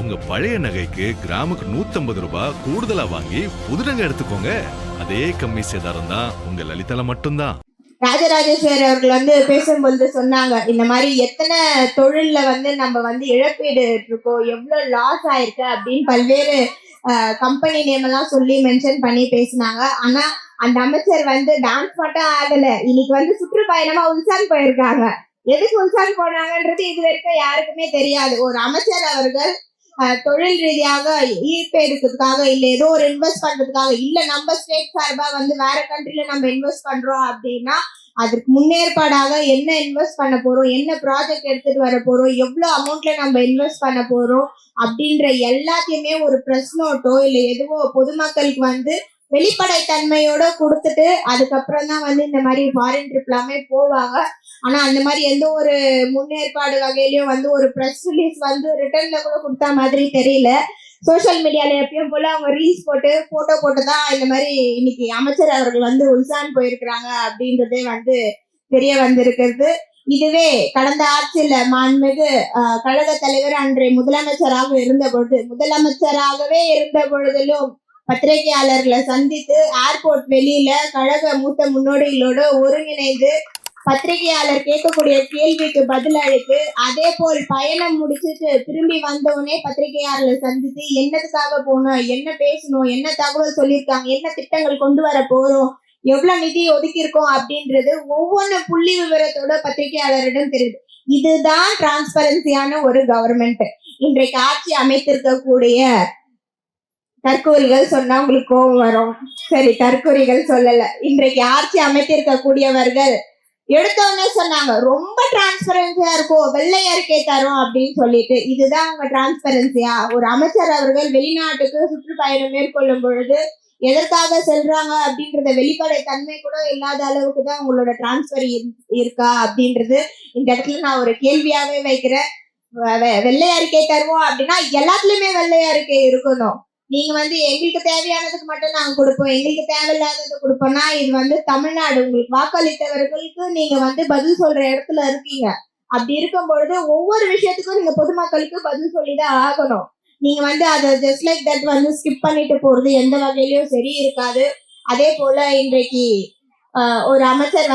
உங்க பழைய நகைக்கு கிராமுக்கு 150 ரூபாய் கூடுதலா வாங்கி புது நகை எடுத்துக்கோங்க. அதே கம்மி சேதாரம் தான் உங்க லலிதால மட்டும்தான். ராஜராஜேஸ்வரி அவர்கள் பேசும்போது சொன்னாங்க, இந்த மாதிரி எத்தனை தொழில்ல நம்ம இழப்பீடு இருக்கோம், எவ்வளவு லாஸ் ஆயிருக்கு அப்படின்னு பல்வேறு கம்பெனி நேம் எல்லாம் சொல்லி மென்ஷன் பண்ணி பேசினாங்க. ஆனா அந்த அமைச்சர் டான்ஸ் மட்டும் ஆடல, இன்னைக்கு சுற்றுப்பயணமா உல்சான் போயிருக்காங்க. எதுக்கு உல்சான் போனாங்கன்றது இது வரைக்கும் யாருக்குமே தெரியாது. ஒரு அமைச்சர் அவர்கள் தொழில் ரீதியாக ஈர்ப்பெடுக்கிறதுக்காக இல்ல ஏதோ ஒரு இன்வெஸ்ட் பண்றதுக்காக இல்ல நம்ம ஸ்டேட் சார்பா வேற கண்ட்ரில நம்ம இன்வெஸ்ட் பண்றோம் அப்படின்னா அதுக்கு முன்னேற்பாடாக என்ன இன்வெஸ்ட் பண்ண போறோம், என்ன ப்ராஜெக்ட் எடுத்துட்டு வர போறோம், எவ்வளவு அமௌண்ட்ல நம்ம இன்வெஸ்ட் பண்ண போறோம் அப்படின்ற எல்லாத்தையுமே ஒரு பிரஸ் நோட்டோ இல்ல எதுவோ பொதுமக்களுக்கு வெளிப்படைத்தன்மையோட கொடுத்துட்டு அதுக்கப்புறம் தான் இந்த மாதிரி ஃபாரின் ட்ரிப் எல்லாமே போவாங்க. ஆனா அந்த மாதிரி எந்த ஒரு முன்னேற்பாடு வகையிலயும் ஒரு ப்ரெஸ் ரிலீஸ் ரிட்டர்ன்ல கூட கொடுத்த மாதிரி தெரியல. சோசியல் மீடியால எப்பயும் போல அவங்க ரீல்ஸ் போட்டு போட்டோ போட்டுதான் இந்த மாதிரி இன்னைக்கு அமைச்சர் அவர்கள் உல்சான் போயிருக்கிறாங்க அப்படின்றதே தெரிய வந்திருக்கிறது. இதுவே கடந்த ஆட்சியில மாண்புமிகு கழக தலைவர் அன்றைய முதலமைச்சராகவே இருந்த பொழுதிலும் பத்திரிகையாளர்களை சந்தித்து ஏர்போர்ட் வெளியில கழக மூத்த முன்னோடிகளோட ஒருங்கிணைந்து பத்திரிகையாளர் கேட்கக்கூடிய கேள்விக்கு பதில் அளித்து அதே போல் பயணம் முடிச்சுட்டு திரும்பி வந்தவனே பத்திரிகையாளர்களை சந்தித்து என்னதுக்காக போனோம், என்ன பேசணும், என்ன தகவல் சொல்லியிருக்காங்க, என்ன திட்டங்கள் கொண்டு வர போறோம், எவ்வளவு நிதி ஒதுக்கி இருக்கோம் அப்படின்றது ஒவ்வொன்னு புள்ளி விவரத்தோட பத்திரிகையாளரிடம் தெரியுது. இதுதான் டிரான்ஸ்பரன்சியான ஒரு கவர்மெண்ட். இன்றைக்கு ஆட்சி அமைத்திருக்கக்கூடிய தற்கூறிகள் சொன்னா உங்களுக்கு கோபம் வரும். சரி, தற்கூறிகள் சொல்லல. இன்றைக்கு ஆட்சி அமைத்திருக்கக்கூடியவர்கள் எடுத்தவொடனே சொன்னாங்க ரொம்ப டிரான்ஸ்பரன்சியா இருக்கும், வெள்ளை அறிக்கை தரும் அப்படின்னு சொல்லிட்டு. இதுதான் உங்க டிரான்ஸ்பரன்சியா? ஒரு அமைச்சர் அவர்கள் வெளிநாட்டுக்கு சுற்றுப்பயணம் மேற்கொள்ளும் பொழுது எதற்காக செல்றாங்க அப்படின்றத வெளிப்படை தன்மை கூட இல்லாத அளவுக்கு தான் உங்களோட டிரான்ஸ்பர் இருக்கா அப்படின்றது இந்த இடத்துல நான் ஒரு கேள்வியாவே வைக்கிறேன். வெள்ளை அறிக்கை தருவோம் அப்படின்னா எல்லாத்துலயுமே வெள்ளை அறிக்கை இருக்கணும். நீங்க எங்களுக்கு தேவையானதுக்கு மட்டும் நாங்க கொடுப்போம், எங்களுக்கு தேவையில்லாதது கொடுப்போம்னா இது தமிழ்நாடு. உங்களுக்கு வாக்களித்தவர்களுக்கு நீங்க பதில் சொல்ற இடத்துல இருக்கீங்க. அப்படி இருக்கும் பொழுது ஒவ்வொரு விஷயத்துக்கும் நீங்க பொதுமக்களுக்கு பதில் சொல்லிதான் ஆகணும். நீங்க அதை ஜஸ்ட் லைக் தட் ஸ்கிப் பண்ணிட்டு போறது எந்த வகையிலயும் சரி இருக்காது. அதே போல இன்றைக்கு ஒரு அமைச்சர்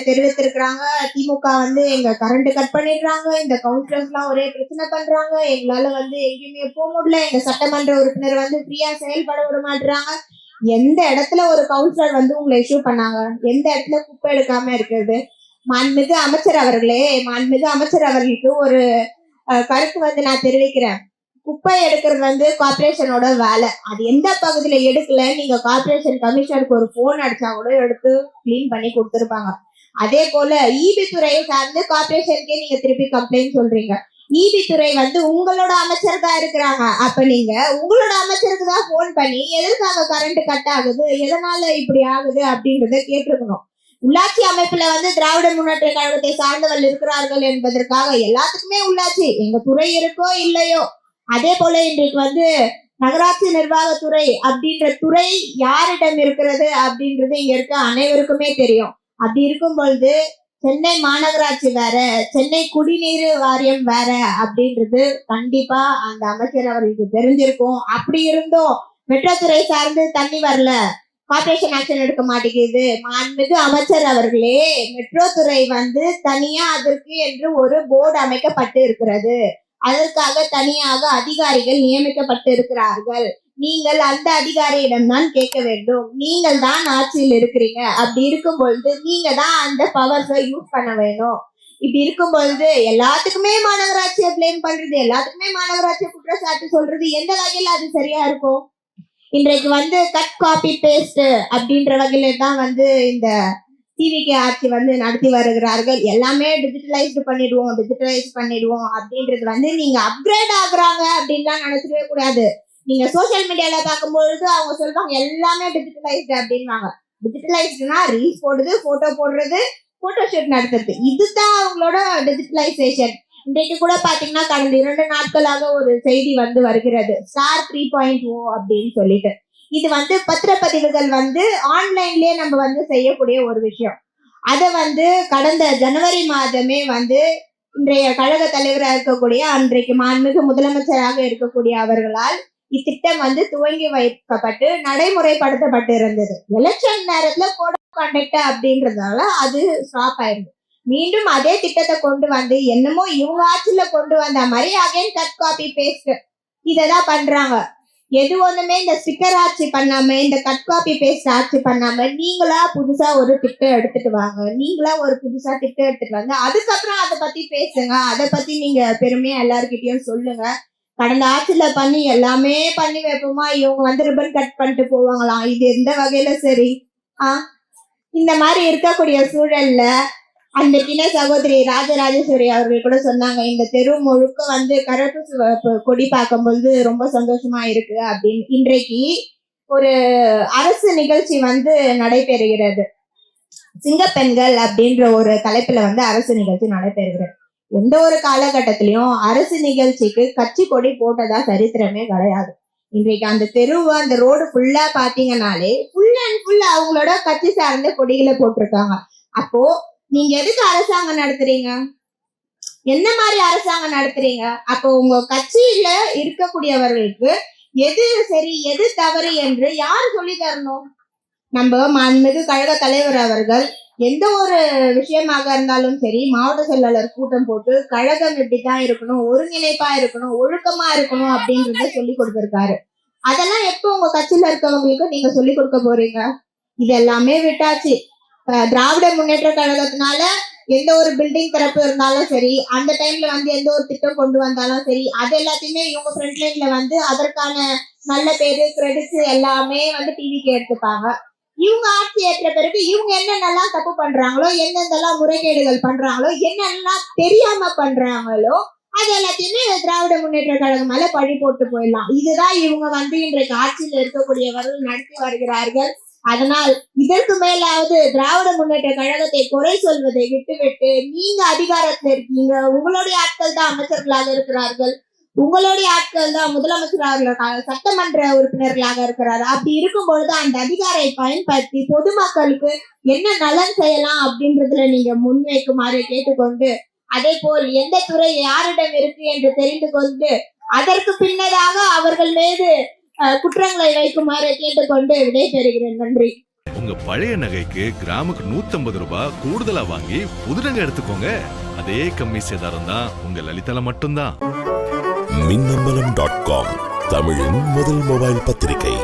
தெரிவித்திருக்கிறாங்க, திமுக எங்க கரண்ட் கட் பண்ணிடுறாங்க, இந்த கவுன்சிலர்ஸ் எல்லாம் ஒரே பிரச்சனை பண்றாங்க, எங்களால எங்கேயுமே போக முடியல, எங்க சட்டமன்ற உறுப்பினர் ஃப்ரீயா செயல்பட விட மாட்டாங்க. எந்த இடத்துல ஒரு கவுன்சிலர் உங்களை இஷ்யூ பண்ணாங்க? எந்த இடத்துல குப்பை எடுக்காம இருக்கிறது? மாண்புமிகு அமைச்சர் அவர்களுக்கு ஒரு கருத்து நான் தெரிவிக்கிறேன். குப்பை எடுக்கிறது கார்பரேஷனோட வேலை. அது எந்த பகுதியில எடுக்கல, நீங்க கார்பரேஷன் கமிஷனருக்கு ஒரு போன் அடிச்சா கூட எடுத்து கிளீன் பண்ணி கொடுத்துருப்பாங்க. அதே போல ஈபி துறையை சார்ந்து கார்பரேஷனுக்கே நீங்க திருப்பி கம்ப்ளைண்ட் சொல்றீங்க. ஈபி துறை உங்களோட அமைச்சர் தான் இருக்கிறாங்க. அப்ப நீங்க உங்களோட அமைச்சருக்கு தான் போன் பண்ணி எதற்காக கரண்ட் கட் ஆகுது, எதனால இப்படி ஆகுது அப்படின்றத கேட்டிருக்கணும். உள்ளாட்சி அமைப்புல திராவிட முன்னேற்ற கழகத்தை சார்ந்தவர்கள் இருக்கிறார்கள் என்பதற்காக எல்லாத்துக்குமே உள்ளாட்சி எங்க துறை இருக்கோ இல்லையோ, அதே போல இன்றைக்கு நகராட்சி நிர்வாகத்துறை அப்படின்ற துறை யாரிடம் இருக்கிறது அப்படின்றது இங்க இருக்க அனைவருக்குமே தெரியும். அப்படி இருக்கும் பொழுது சென்னை மாநகராட்சி வேற, சென்னை குடிநீர் வாரியம் வேற அப்படின்றது கண்டிப்பா அந்த அமைச்சர் அவர்களுக்கு தெரிஞ்சிருக்கும். அப்படி இருந்தும் மெட்ரோ துறை சார்ந்து தண்ணி வரல, கார்பரேஷன் ஆக்ஷன் எடுக்க மாட்டேங்குது. மாண்புமிகு அமைச்சர் அவர்களே, மெட்ரோ துறை தனியா அதற்கு என்று ஒரு போர்டு அமைக்கப்பட்டு இருக்கிறது, அதற்காக தனியாக அதிகாரிகள் நியமிக்கப்பட்டு இருக்கிறார்கள். நீங்கள் அந்த அதிகாரியிடம் தான் கேட்க வேண்டும். நீங்கள் தான் ஆட்சியில் இருக்கிறீங்க. அப்படி இருக்கும் பொழுது நீங்க தான் அந்த பவர்ஸை யூஸ் பண்ண வேணும். இப்படி இருக்கும் பொழுது எல்லாத்துக்குமே மாநகராட்சியை பிளேம் பண்றது, எல்லாத்துக்குமே மாநகராட்சியை குற்றச்சாட்டு சொல்றது எந்த வகையில அது சரியா இருக்கும்? இன்றைக்கு கட் காப்பி பேஸ்ட் அப்படின்ற வகையில தான் இந்த டிவிக்கு ஆட்சி நடத்தி வருகிறார்கள். எல்லாமே டிஜிட்டலைஸ் பண்ணிடுவோம் அப்படின்றது நீங்க அப்கிரேட் ஆகுறாங்க அப்படின்லாம் நினைச்சிடவே கூடாது. நீங்க சோசியல் மீடியால பார்க்கும்பொழுது அவங்க சொல்றாங்க எல்லாமே டிஜிட்டலைஸ்டு அப்படின்வாங்க. டிஜிட்டலைஸ்டுனா ரீல்ஸ் போடுறது, போட்டோ போடுறது, போட்டோ ஷூட் நடத்துறது, இதுதான் அவங்களோட டிஜிட்டலைசேஷன். இன்றைக்கு கூட பாத்தீங்கன்னா கடந்த 2 நாட்களாக ஒரு செய்தி வருகிறது, ஸ்டார் 3.0 அப்படின்னு சொல்லிட்டு. இது பத்திரப்பதிவுகள் ஆன்லைன்லயே நம்ம செய்யக்கூடிய ஒரு விஷயம். அதை கடந்த ஜனவரி மாதமே இன்றைய கழக தலைவராக இருக்கக்கூடிய அன்றைக்கு மாண்புமிகு முதலமைச்சராக இருக்கக்கூடிய அவர்களால் இத்திட்டம் வந்து துவங்கி வைக்கப்பட்டு நடைமுறைப்படுத்தப்பட்டு இருந்தது. எலெக்ஷன் நேரத்துல கோட் ஆஃப் கண்டக்ட் அப்படின்றதால அது ஸ்டாப் ஆயிருது. மீண்டும் அதே திட்டத்தை கொண்டு வந்து என்னமோ இவங்க ஆட்சியில கொண்டு வந்த மாதிரி அகைன் கட் காப்பி பேஸ்ட் இததான் பண்றாங்க. எது ஒண்ணுமே இந்த ஸ்டிக்கர் ஆட்சி பண்ணாம, இந்த கட் காப்பி பேஸ்ட் ஆட்சி பண்ணாம, நீங்களா புதுசா ஒரு திட்டம் எடுத்துட்டு வாங்க, நீங்களா ஒரு புதுசா திட்டம் எடுத்துட்டு வாங்க, அதுக்கப்புறம் அதை பத்தி பேசுங்க, அதை பத்தி நீங்க பெருமையா எல்லாருக்கிட்டையும் சொல்லுங்க. கடந்த ஆட்சியில பண்ணி எல்லாமே பண்ணி வைப்போமா, இவங்க வந்து ரிப்பன் கட் பண்ணிட்டு போவாங்களாம். இது எந்த வகையில சரி? இந்த மாதிரி இருக்கக்கூடிய சூழல்ல அந்த தின சகோதரி ராஜராஜேஸ்வரி அவர்கள் கூட சொன்னாங்க, இந்த தெரு முழுக்க வந்து கருப்பு கொடி பார்க்கும்போது ரொம்ப சந்தோஷமா இருக்கு அப்படின்னு. இன்றைக்கு ஒரு அரசு நிகழ்ச்சி வந்து நடைபெறுகிறது. சிங்கப்பெண்கள் அப்படின்ற ஒரு தலைப்புல வந்து அரசு நிகழ்ச்சி நடைபெறுகிறது. எந்த ஒரு காலகட்டத்திலயும் அரசு நிகழ்ச்சிக்கு கட்சி கொடி போட்டதா சரித்திரமே கிடையாது. இன்றைக்கு அந்த தெருவு அந்த ரோடு ஃபுல்லா பாத்தீங்கன்னாலே ஃபுல் அண்ட் ஃபுல் அவங்களோட கட்சி சார்ந்த கொடிகளை போட்டிருக்காங்க. அப்போ நீங்க எதுக்கு அரசாங்கம் நடத்துறீங்க? என்ன மாதிரி அரசாங்கம் நடத்துறீங்க? அப்போ உங்க கட்சியில இருக்கக்கூடியவர்களுக்கு எது சரி எது தவறு என்று யார் சொல்லி தரணும்? நம்ம மாண்புமிகு கழக தலைவர் அவர்கள் எந்த ஒரு விஷயமாக இருந்தாலும் சரி மாவட்ட செயலாளர் கூட்டம் போட்டு கழகம் இப்படித்தான் இருக்கணும், ஒருங்கிணைப்பா இருக்கணும், ஒழுக்கமா இருக்கணும் அப்படின்றத சொல்லி கொடுத்திருக்காரு. அதெல்லாம் எப்போ உங்க கட்சியில இருக்கவங்களுக்கு நீங்க சொல்லி கொடுக்க போறீங்க? இது எல்லாமே விட்டாச்சு. திராவிட முன்னேற்ற கழகத்தினால எந்த ஒரு பில்டிங் திறப்பு இருந்தாலும் சரி, அந்த டைம்ல வந்து எந்த ஒரு திட்டம் கொண்டு வந்தாலும் சரி, அது எல்லாத்தையுமே இவங்க ஃப்ரண்ட் லைன்ல வந்து அதற்கான நல்ல பேரு கிரெடிட்ஸ் எல்லாமே வந்து டிவிக்கு எடுத்துப்பாங்க. இவங்க ஆட்சி ஏற்ற பிறகு இவங்க என்னென்னலாம் தப்பு பண்றாங்களோ, எந்தெந்தெல்லாம் முறைகேடுகள் பண்றாங்களோ, என்னென்னலாம் தெரியாம பண்றாங்களோ அது எல்லாத்தையுமே திராவிட முன்னேற்ற கழகம் மேல பழி போட்டு போயிடலாம். இதுதான் இவங்க வந்து இன்றைக்கு ஆட்சியில் இருக்கக்கூடியவர்கள் நடத்தி வருகிறார்கள். அதனால் இதற்கு மேலாவது திராவிட முன்னேற்ற கழகத்தை குறை சொல்வதை விட்டுவிட்டு, நீங்க அதிகாரத்துல இருக்கீங்க, உங்களுடைய ஆட்கள் தான் அமைச்சர்களாக இருக்கிறார்கள், உங்களுடைய ஆட்கள் தான் முதலமைச்சராக சட்டமன்ற உறுப்பினர்களாக இருக்கிறார். அப்படி இருக்கும் பொழுது அந்த அதிகாரை பயன்படுத்தி பொதுமக்களுக்கு என்ன நலன் செய்யலாம் அப்படின்றதுல நீங்க முன்வைக்குமாறு கேட்டுக்கொண்டு, அதே போல் எந்த துறை யாரிடம் இருக்கு என்று தெரிந்து கொண்டு அதற்கு பின்னதாக அவர்கள் மீது குற்றங்களை வைக்குமாறு கேட்டுக்கொண்டு விடைபெறுகிறேன். நன்றி. உங்க பழைய நகைக்கு கிராமுக்கு 150 ரூபாய் கூடுதலா வாங்கி புது நகை எடுத்துக்கோங்க. அதே கம்மி சேதாரம் தான் உங்க லலிதால மட்டும்தான். மின்னம்பலம்.com தமிழின் முதல் மொபைல் பத்திரிகை.